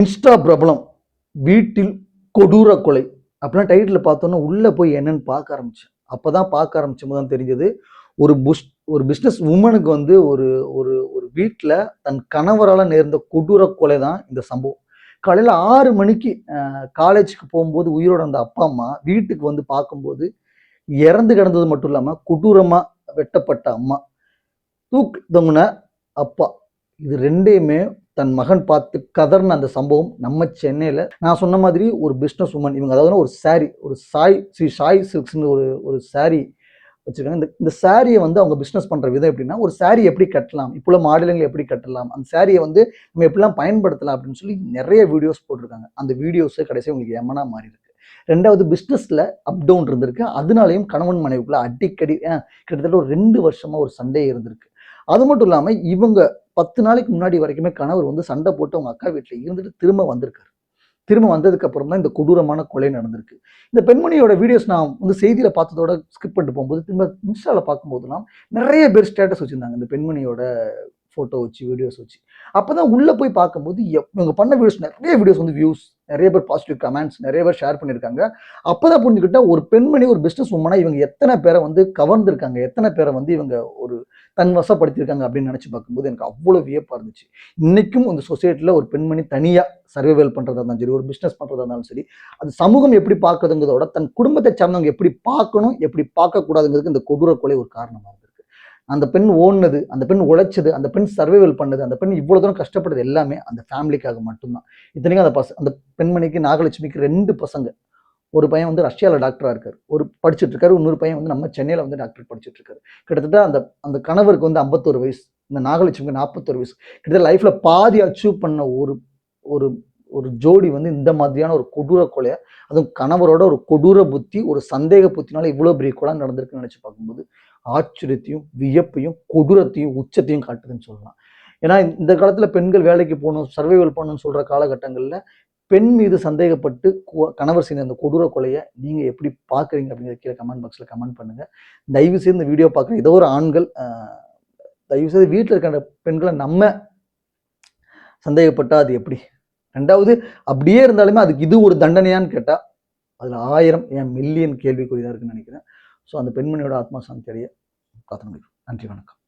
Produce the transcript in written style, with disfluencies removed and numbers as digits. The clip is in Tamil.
இன்ஸ்டா பிரபலம் வீட்டில் கொடூர கொலை அப்படின்னா டைட்டில் பார்த்தோன்னா உள்ளே போய் என்னன்னு பார்க்க ஆரம்பித்தேன். அப்போ தான் பார்க்க ஆரம்பிச்சும் தான் தெரிஞ்சது ஒரு பிஸ்னஸ் உமனுக்கு வந்து ஒரு ஒரு ஒரு வீட்டில் தன் கணவரால் நேர்ந்த கொடூர கொலை தான் இந்த சம்பவம். காலையில் 6 மணிக்கு காலேஜுக்கு போகும்போது உயிரோட அந்த அப்பா அம்மா வீட்டுக்கு வந்து பார்க்கும்போது இறந்து கிடந்தது மட்டும் இல்லாமல் கொடூரமாக வெட்டப்பட்ட அம்மா, தூக்கு தொங்குன அப்பா, இது ரெண்டையுமே தன் மகன் பார்த்து கதர்ன அந்த சம்பவம் நம்ம சென்னையில். நான் சொன்ன மாதிரி ஒரு பிஸ்னஸ் உமன் இவங்க, அதாவது ஒரு சாரி, ஒரு ஸ்ரீ சாய் சில்க்ஸ்னு ஒரு சாரி வச்சுருக்காங்க. இந்த சாரியை வந்து அவங்க பிஸ்னஸ் பண்ணுற விதம் எப்படின்னா, ஒரு சாரி எப்படி கட்டலாம், இப்போ உள்ள மாடலுங்களை எப்படி கட்டலாம், அந்த சாரியை வந்து நம்ம எப்படிலாம் பயன்படுத்தலாம் அப்படின்னு சொல்லி நிறைய வீடியோஸ் போட்டிருக்காங்க. அந்த வீடியோஸை கடைசி உங்களுக்கு எமனா மாறி இருக்கு. ரெண்டாவது, பிஸ்னஸில் அப் டவுன் இருந்திருக்கு. அதனாலையும் கணவன் மனைவிக்குள்ள அடிக்கடி கிட்டத்தட்ட ஒரு 2 வருஷமா ஒரு சண்டே இருந்திருக்கு. அது மட்டும் இல்லாமல் இவங்க 10 நாளைக்கு முன்னாடி வரைக்குமே கணவர் வந்து சண்டை போட்டு அவங்க அக்கா வீட்டில் இருந்துட்டு திரும்ப வந்திருக்காரு. திரும்ப வந்ததுக்கு அப்புறம் தான் இந்த கொடூரமான கொலை நடந்திருக்கு. இந்த பெண்மணியோட வீடியோஸ் நான் வந்து செய்தியில பார்த்ததோட ஸ்கிப் பண்ணிட்டு போகும்போது திரும்ப இன்ஸ்டால பார்க்கும்போதெல்லாம் நிறைய பேர் ஸ்டேட்டஸ் வச்சிருந்தாங்க இந்த பெண்மணியோட ஃபோட்டோ வச்சு, வீடியோஸ் வச்சு. அப்பதான் உள்ள போய் பார்க்கும்போது இவங்க பண்ண வீடியோஸ், நிறைய வீடியோஸ் வந்து வியூஸ், நிறைய பேர் பாசிட்டிவ் கமெண்ட்ஸ், நிறைய பேர் ஷேர் பண்ணியிருக்காங்க. அப்பதான் புரிஞ்சுக்கிட்டா ஒரு பெண்மணி, ஒரு பிஸ்னஸ் உமனா இவங்க எத்தனை பேரை வந்து கவர்ந்திருக்காங்க, எத்தனை பேரை வந்து இவங்க ஒரு தன் வசப்படுத்தியிருக்காங்க அப்படின்னு நினைச்சு பார்க்கும்போது எனக்கு அவ்வளவு வியப்பா இருந்துச்சு. இன்னைக்கும் இந்த சொசைட்டில ஒரு பெண்மணி தனியா சர்வைவல் பண்றதா இருந்தாலும் சரி, ஒரு பிஸ்னஸ் பண்றதா இருந்தாலும் சரி, அது சமூகம் எப்படி பார்க்குறதுங்கிறதோட தன் குடும்பத்தை சார்ந்தவங்க எப்படி பார்க்கணும், எப்படி பார்க்கக்கூடாதுங்கிறதுக்கு இந்த கொடூர கொலை ஒரு காரணமா இருந்திருக்கு. அந்த பெண் ஓடுனது, அந்த பெண் உழைச்சது, அந்த பெண் சர்வைவல் பண்ணது, அந்த பெண் இவ்வளவு தூரம் கஷ்டப்பட்டது எல்லாமே அந்த ஃபேமிலிக்காக மட்டும்தான். இத்தனைக்கும் அந்த பெண்மணிக்கு, நாகலட்சுமிக்கு 2 பசங்க. ஒரு பையன் வந்து ரஷ்யால டாக்டரா இருக்காரு, ஒரு படிச்சுட்டு இருக்காரு. இன்னொரு பையன் வந்து நம்ம சென்னையில வந்து டாக்டர் படிச்சுட்டு இருக்காரு. கிட்டத்தட்ட அந்த கணவருக்கு வந்து 51 வயசு, இந்த நாகலட்சுமிக்கு 41 வயசு. கிட்டத்தட்ட லைஃப்ல பாதி அச்சீவ் பண்ண ஒரு ஒரு ஒரு ஜோடி வந்து இந்த மாதிரியான ஒரு கொடூர கொலையை, அதுவும் கணவரோட ஒரு கொடூர புத்தி, ஒரு சந்தேக புத்தினால இவ்வளவு பெரிய கொலை நடந்திருக்குன்னு நினைச்சு பார்க்கும்போது ஆச்சரியத்தையும், வியப்பையும், கொடூரத்தையும், உச்சத்தையும் காட்டுதுன்னு சொல்லலாம். ஏன்னா இந்த காலத்துல பெண்கள் வேலைக்கு போகணும், சர்வைவல் பண்ணணும்னு சொல்ற காலகட்டங்கள்ல பெண் மீது சந்தேகப்பட்டு கணவர் செய்த அந்த கொடூர கொலையை நீங்க எப்படி பாக்குறீங்க அப்படிங்கிறத கீழே கமெண்ட் பாக்ஸ்ல கமெண்ட் பண்ணுங்க. தயவு செய்து இந்த வீடியோ பார்க்குற ஏதோ ஒரு ஆண்கள் தயவு செய்து வீட்டில் இருக்கிற பெண்களை நம்ம சந்தேகப்பட்டா அது எப்படி? ரெண்டாவது, அப்படியே இருந்தாலுமே அதுக்கு இது ஒரு தண்டனையான்னு கேட்டா அதுல 1000 ஏன் மில்லியன் கேள்விக்குறிதான் இருக்குன்னு நினைக்கிறேன். ஸோ அந்த பெண்மணியோட ஆத்மா சாந்தி அடைய காத்து முடியும். நன்றி, வணக்கம்.